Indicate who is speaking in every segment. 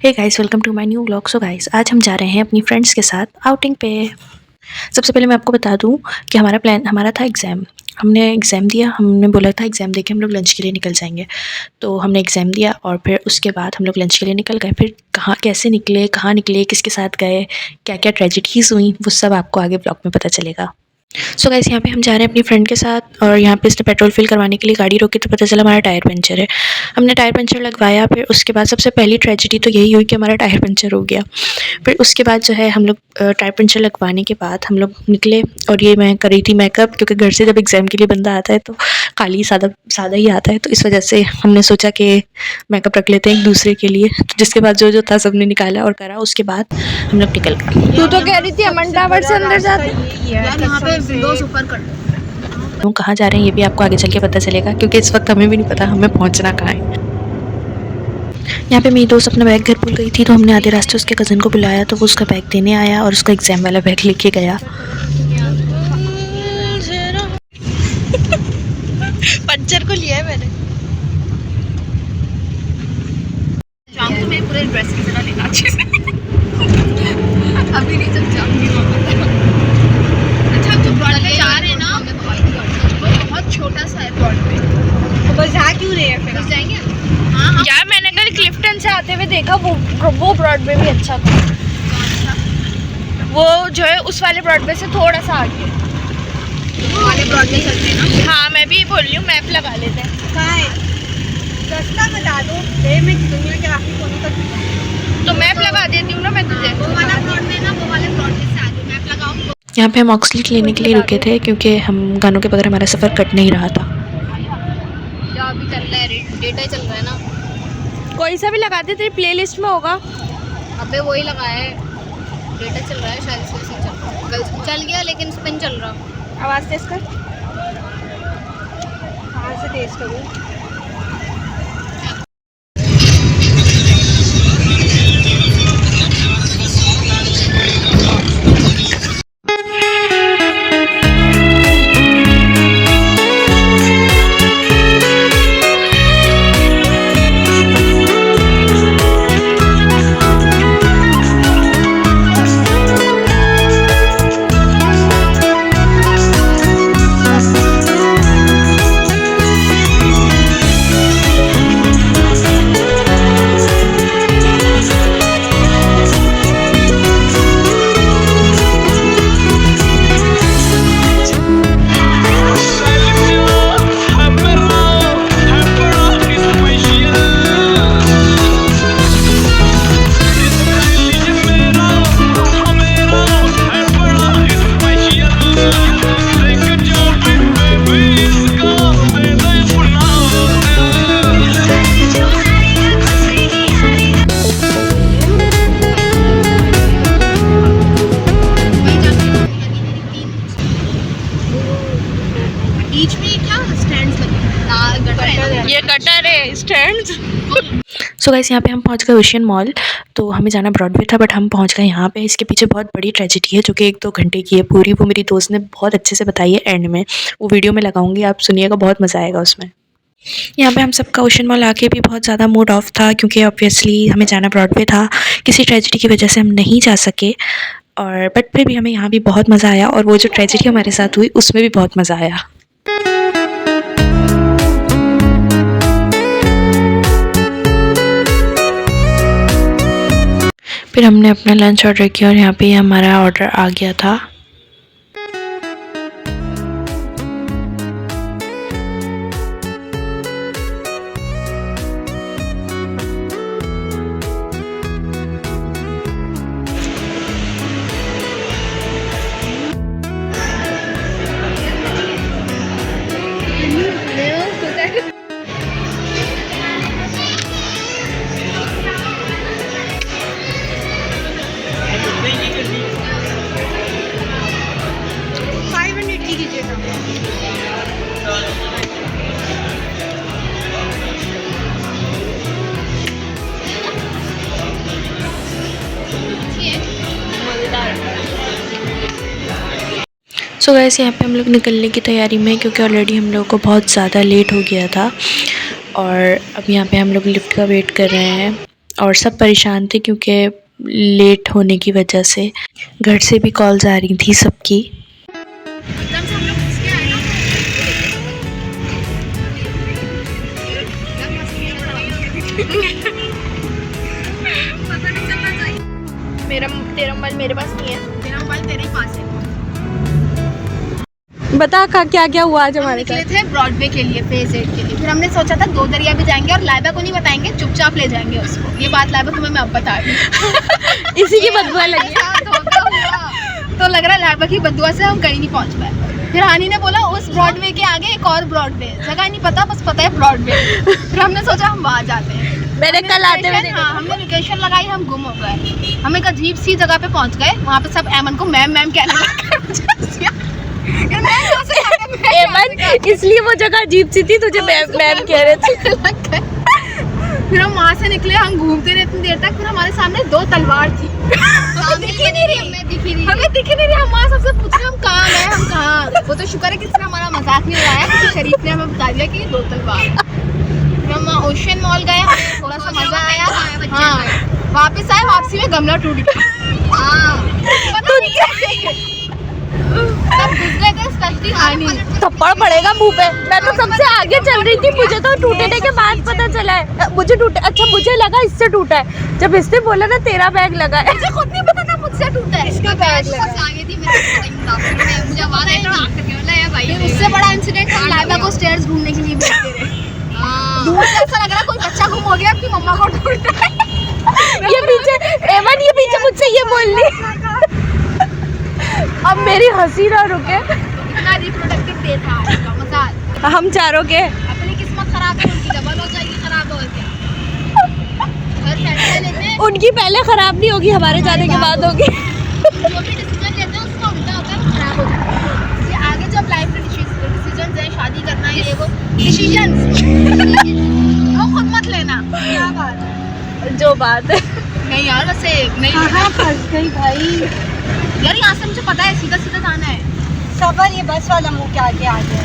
Speaker 1: Hey guys, welcome to my new vlog. So guys, आज हम जा रहे हैं अपनी फ्रेंड्स के साथ आउटिंग पे। सबसे पहले मैं आपको बता दूं कि हमारा था एग्ज़ाम। हमने एग्ज़ाम दिया, हमने बोला था एग्ज़ाम देके हम लोग लंच के लिए निकल जाएंगे। तो हमने एग्ज़ाम दिया और फिर उसके बाद हम लोग लंच के लिए निकल गए। फिर कैसे निकले, कहाँ निकले, किसके साथ गए, क्या क्या ट्रेजेडीज़ हुई, वो सब आपको आगे ब्लॉग में पता चलेगा। सो गाइस, यहाँ पे हम जा रहे हैं अपनी फ्रेंड के साथ और यहाँ पे इसने पेट्रोल फिल करवाने के लिए गाड़ी रोकी तो पता चला हमारा टायर पंचर है। हमने टायर पंचर लगवाया। फिर उसके बाद सबसे पहली ट्रेजेडी तो यही हुई कि हमारा टायर पंचर हो गया। फिर उसके बाद जो है हम लोग टायर पंचर लगवाने के बाद हम लोग निकले। और ये मैं कर रही थी मेकअप, क्योंकि घर से जब एग्ज़ाम के लिए बंदा आता है तो खाली सादा सादा ही आता है, तो इस वजह से हमने सोचा कि मेकअप रख लेते हैं एक दूसरे के लिए। तो जिसके बाद जो जो था सबने निकाला और करा। उसके बाद हम लोग निकल गए।
Speaker 2: तू तो कह रही थी अमन टावर से अंदर जाते
Speaker 3: यार यहाँ पे विंडोज ऊपर कर
Speaker 1: हम कहाँ जा रहे हैं ये भी आपको आगे चल के पता चलेगा, क्योंकि इस वक्त हमें भी नहीं पता हमें पहुँचना कहाँ है। यहाँ पे मेरी दोस्त अपना बैग घर भूल गई थी, तो हमने आधे रास्ते उसके कज़न को बुलाया, तो वो उसका बैग देने आया और उसका एग्ज़ाम वाला बैग लेके गया।
Speaker 2: पंचर को लिया है मैंने।
Speaker 3: शाम को मैं पूरे ड्रेसिंग से लेना अच्छे से अभी नहीं चल जाऊंगी अच्छा जो ब्रॉडवे जा रहे हैं ना वो बहुत छोटा सा है ब्रॉडवे।
Speaker 2: तो बस जा क्यों रहे हैं फिर?
Speaker 3: बस जाएंगे। हाँ
Speaker 2: यार मैंने कल क्लिफ्टन से आते हुए देखा, वो ब्रॉडवे भी अच्छा था। वो जो है उस वाले ब्रॉडवे से थोड़ा सा आगे
Speaker 3: वो वाले ब्रॉडवे चलते हैं ना।
Speaker 2: हाँ मैं भी बोल रही हूँ, मैप लगा लेते हैं। रास्ता बता दो, मैं दुनिया के आखिरी कोने तक तो मैप लगा देती हूँ ना मैं तुझे।
Speaker 3: वो वाला ब्रॉडवे ना, वो वाले ब्रॉडवे से आगे मैप लगाओ।
Speaker 1: यहाँ पे हम ऑक्सीजन लेने के लिए रुके थे, क्योंकि हम गानों के बगैर हमारा सफ़र कट नहीं रहा था।
Speaker 3: जो अभी चल रहा है डेटा ही चल रहा है ना।
Speaker 2: कोई सा भी लगा दे, तेरी प्लेलिस्ट में होगा।
Speaker 3: अबे वही लगाया है, डेटा चल रहा है शायद से चल रहा है। चल गया लेकिन स्पिन चल रहा।
Speaker 2: आवाज़ तेज कर। कहाँ से तेज करूँ?
Speaker 3: बीच में क्या स्टैंड्स लगे?
Speaker 2: ये गटर है, स्टैंड्स।
Speaker 1: सो गाइस, यहाँ पे हम पहुँच गए ओशियन मॉल। तो हमें जाना ब्रॉडवे था, बट हम पहुँच गए यहाँ पे। इसके पीछे बहुत बड़ी ट्रेजेडी है जो कि 1-2 घंटे की है पूरी। वो मेरी दोस्त ने बहुत अच्छे से बताई है एंड में। वो वीडियो में लगाऊंगी, आप सुनिएगा, बहुत मज़ा आएगा उसमें। यहाँ पे हम सबका ओशियन मॉल आके भी बहुत ज़्यादा मूड ऑफ था, क्योंकि ऑब्वियसली हमें जाना ब्रॉडवे था। किसी ट्रेजेडी की वजह से हम नहीं जा सके, और बट फिर भी हमें यहाँ भी बहुत मज़ा आया। और वो जो ट्रेजेडी हमारे साथ हुई उसमें भी बहुत मज़ा आया। फिर हमने अपना लंच ऑर्डर किया और यहाँ पे हमारा ऑर्डर आ गया था। सो गाइस, यहाँ पे हम लोग निकलने की तैयारी में, क्योंकि ऑलरेडी हम लोगों को बहुत ज़्यादा लेट हो गया था। और अब यहाँ पे हम लोग लिफ्ट का वेट कर रहे हैं। और सब परेशान थे क्योंकि लेट होने की वजह से घर से भी कॉल्स आ रही थी सबकी।
Speaker 3: एकदम से हम लोग उसके आए ना, पता नहीं चलना चाहिए।
Speaker 2: तेरा मोबाइल मेरे पास नहीं है।
Speaker 3: तेरा मोबाइल तेरे ही पास है।
Speaker 2: बता क्या क्या हुआ आज
Speaker 3: हम
Speaker 2: हमारे
Speaker 3: निकले
Speaker 2: साथ।
Speaker 3: थे ब्रॉडवे के लिए, फेज 8 के लिए। फिर हमने सोचा था 2 दरिया भी जाएंगे और लाइबा को नहीं बताएंगे, चुपचाप ले जाएंगे उसको। ये बात लाइबा तुम्हें मैं अब बता रही हूँ।
Speaker 2: इसी की बदबू लगी।
Speaker 3: तो लग रहा है लाइबा की बदुआ से हम कहीं नहीं पहुंच पाए। फिर हानी ने बोला उस ब्रॉडवे के आगे एक और ब्रॉडवे, जगह नहीं पता, बस पता है ब्रॉडवे। फिर हमने सोचा हम वहाँ जाते हैं।
Speaker 2: मैंने कल आते हुए
Speaker 3: हाँ, हमने लोकेशन लगाई, हम गुम हो गए। हम एक अजीब सी जगह पे पहुंच गए। वहाँ पे सब एमन को मैम मैम कहने लगे।
Speaker 2: एमन इसलिए वो जगह अजीब सी थी, तुझे मैम मैम कह रहे थे।
Speaker 3: फिर हम वहाँ से निकले, हम घूमते रहे इतनी देर तक। फिर हमारे सामने 2 तलवार थी। हमें दिख ही नहीं रही। हम वहाँ सबसे पूछ रहे हम कहाँ गए, हम कहाँ। वो तो शुक्र है किसी ने हमारा मजाक नहीं उड़ाया, किसी शरीफ ने हमें बता दिया कि ये 2 तलवार है। फिर हम वहाँ ओशियन मॉल गए, हमें थोड़ा सा मजा आया। हाँ, वापस आए, वापसी में गमला टूट गया। पता नहीं कैसे सब घुस गए थे, स्पेशली हानी।
Speaker 2: थप्पड़ पड़ेगा मुंह पे। मैं तो सबसे आगे चल रही थी, मुझे तो टूटने के बाद पता चला है। मुझे टूटा, अच्छा मुझे लगा इससे टूटा है। जब इसने बोला ना तेरा बैग लगा है,
Speaker 3: मुझे खुद नहीं पता था मुझसे टूटा है। इसका बैग लगा आगे थी, मुझे आवाज आई तो भाई। उससे बड़ा इंसिडेंट हम लाइबा को स्टेयर्स घूमने के लिए भेजते रहे। दूर से ऐसा लग रहा कोई बच्चा गुम हो गया कि मम्मा को ढूंढ रहा है।
Speaker 2: ये पीछे एमन, ये पीछे मुझसे ये बोल ली। अब मेरी हंसी ना रुके।
Speaker 3: इतना रिप्रोडक्टिव डे था आज का, मजा आया।
Speaker 2: हम चारों के
Speaker 3: अपनी किस्मत खराब है, उनकी डबल हो जाएगी खराब, और क्या। हर फैसला लेते हैं,
Speaker 2: उनकी पहले खराब नहीं होगी, हमारे जाने के बाद होगी।
Speaker 3: जो भी डिसीजन लेते हैं उसका उल्टा होता है, खराब होता है। ये आगे जब लाइफ में डिसीजन है, शादी करना है, ये वो डिसीजन वो खुद मत लेना। क्या बात है,
Speaker 2: जो बात है।
Speaker 3: नहीं यार, वैसे नहीं
Speaker 2: फंस गई भाई
Speaker 3: यार। यहाँ से मुझे पता है सीधा सीधा जाना है।
Speaker 2: सबर, ये बस वाला मुंह के आगे आ गया।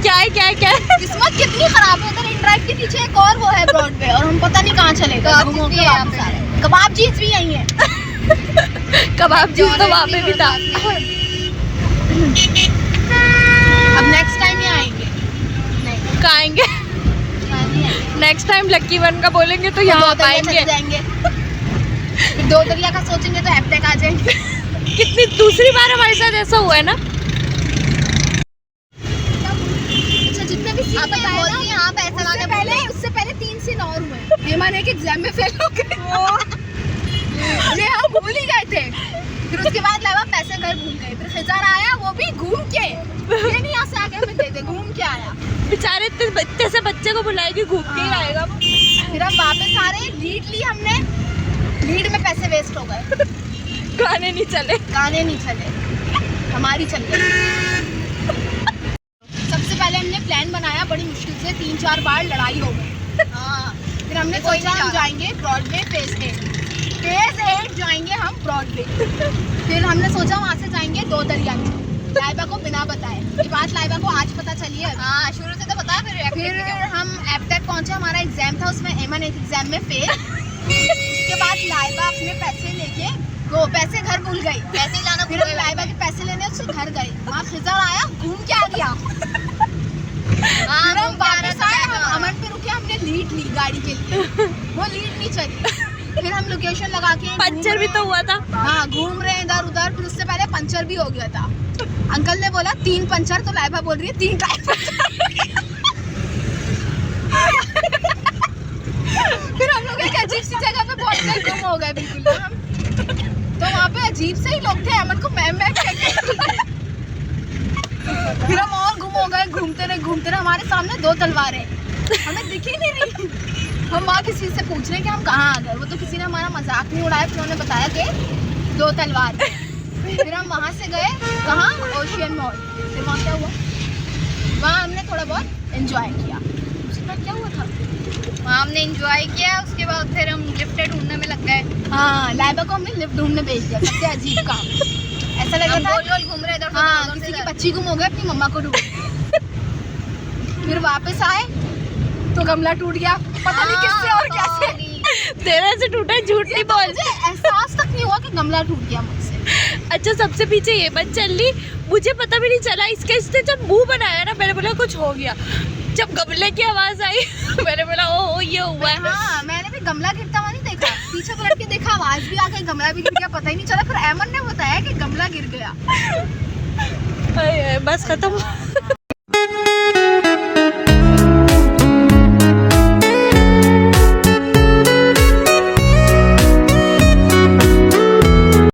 Speaker 2: क्या है
Speaker 3: किस्मत कितनी खराब है। उधर इंड्राइव के पीछे एक और वो है ब्रॉडवे, और हम पता नहीं कहाँ चले गए। कबाब चीज भी यही है।
Speaker 2: कबाब जी तो वहाँ पे भी था।
Speaker 3: अब नेक्स्ट टाइम ही आएंगे।
Speaker 2: कहाँ आएंगे? नेक्स्ट टाइम लक्की वन का बोलेंगे तो यहाँ आएंगे।
Speaker 3: जाएंगे। 2 दरिया का सोचेंगे तो एप तक आ जाएंगे।
Speaker 2: कितनी दूसरी बार हमारे साथ ऐसा हुआ है ना।
Speaker 3: अच्छा, जितने भी सीट बोलती हैं आप ऐसा गाने पहले, उससे पहले 3 सीन और हुए। हेमन एक एग्जाम में फेल हो गए। ये हम भूल ही गए थे। फिर उसके बाद लाइबा पैसे घर भूल गए। फिर खिजार आया, वो भी घूम के। ये नहीं यहाँ से आगे हमें दे दे, घूम के आया।
Speaker 2: बेचारे इतने से बच्चे को बुलाएगी, घूम के ही आएगा।
Speaker 3: फिर हम वापस आ रहे, लीड ली हमने। लीड में पैसे वेस्ट हो गए।
Speaker 2: गाने नहीं चले, हमारी चल गई। सबसे पहले हमने प्लान बनाया, बड़ी मुश्किल से 3-4 बार लड़ाई हो गई। फिर हमने सोचा हम जाएंगे ब्रॉडवे फेज 8 जाएंगे हम ब्रॉडवे। फिर हमने सोचा वहाँ से जाएंगे 2 दरिया। लाइबा को बिना बताए, ये बात लाइबा को आज पता चली है। हाँ, शुरू से तो पता। फिर हम ऐप तक पहुँचे, हमारा एग्जाम था, उसमें एमन एक एग्जाम में फेल। उसके बाद लाइबा अपने पैसे लेके, वो पैसे घर भूल गई, पैसे लाना। फिर लाइबा के पैसे लेने उससे घर गए। वहाँ खिजार आया, घूम के आ गया। फिर हम वापस आए, हम अमन पे रुके, हमने लीड ली गाड़ी के लिए, वो लीड नहीं चली। फिर हम लोकेशन लगा के, पंचर भी तो हुआ था।
Speaker 3: हाँ, घूम रहे इधर उधर। फिर उससे पहले पंचर भी हो गया था। अंकल ने बोला 3 पंचर, तो लाइबा बोल रही है 3 टायर पंचर। फिर हम लोग एक अजीब सी जगह पे पहुंच गए, गुम हो गए बिल्कुल हम। तो वहाँ पे अजीब से ही लोग थे, अमन को मैम मैम कहते। फिर हम और गुम हो गए, घूमते रहे। हमारे सामने 2 तलवारें, हमें दिख ही नहीं रही। हम वहाँ किसी से पूछ रहे हैं कि हम कहाँ आ गए। वो तो किसी ने हमारा मजाक नहीं उड़ाया, फिर उन्होंने बताया कि 2 तलवार। फिर हम वहाँ से गए कहाँ, ओशियन मॉल। फिर वहाँ क्या हुआ, वहाँ हमने थोड़ा बहुत एंजॉय किया। उसके बाद क्या हुआ था,
Speaker 2: वहाँ हमने एंजॉय किया। उसके बाद फिर हम लिफ्ट ढूंढने में लग गए।
Speaker 3: हाँ, लाइबा को हमने लिफ्ट ढूंढने भेज दिया। सबसे अजीब काम, ऐसा लग रहा था
Speaker 2: गोल घूम रहे इधर।
Speaker 3: हाँ, किसी की बच्ची गुम हो गई, अपनी मम्मा को ढूंढ। फिर वापस आए
Speaker 2: तो गमला टूट गया, पता नहीं किससे और कैसे।
Speaker 1: तेरे से टूटा है, झूठ नहीं बोल।
Speaker 2: मुझे एहसास तक नहीं हुआ कि गमला टूट गया मुझसे।
Speaker 1: अच्छा सबसे पीछे ये बच चल ली, मुझे पता भी नहीं चला। इसने जब मुंह बनाया ना, मैंने बोला कुछ हो गया। जब गमले की आवाज आई मैंने बोला ओ ये हुआ है।
Speaker 2: हाँ, मैंने भी गमला गिरता हुआ नहीं देखा, पीछे पलट के देखा, आवाज भी आ गई, गमला भी गिर गया, पता ही नहीं चला। फिर अमन ने बताया कि गमला गिर गया।
Speaker 1: बस खत्म।